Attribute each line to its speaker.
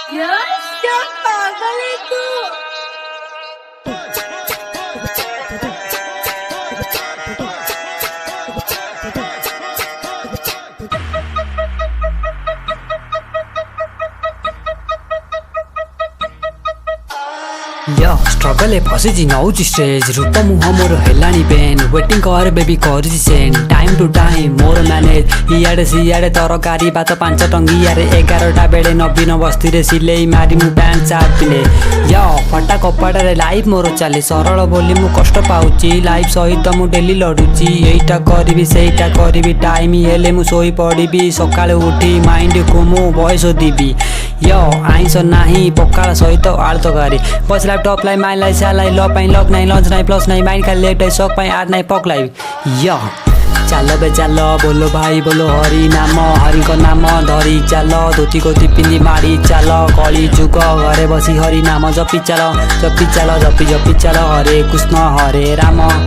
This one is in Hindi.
Speaker 1: यार क्या पागल है तू।
Speaker 2: यो स्ट्रगल ए फसी नौच स्टेज रूप मुह मोर हेलानी पेन वेटिंग कर बेबी कर सेंड टाइम टू टाइम मोर मैनेज इयाडे सियाडे तरकारी भात 5 टंगिया 11टा बेले नवीन बस्ती रे सिलेई मारी मु पैंट सार्ट पिले यो फटा कपड़ा रे लाइफ मोर चले सरल बोली मु कष्ट पाउची लाइफ सहित मु डेली लड़ुची एइटा करबी सेइटा करबी टाइम हेले मु सोई पड़बी सकाळे उठी माइंड को मु बयस दिबी यो आइंस नाही पकाळ सहित आळ तकारी बस लैपटॉप लाई माइन लाई सा लाई लॉ पाइन लॉक नहीं लॉन्च नहीं प्लस नहीं माइंड का लेट है शॉक पाइन आठ नहीं पक लाई यो चल बे चल बोलो भाई बोलो हरि नाम हरि को नाम धरी चल धोती कोती पिंदी मारी चल कली जुग घरे बसी हरि नाम जपी चल जपी चल जपी जपी चल हरे कृष्ण हरे राम।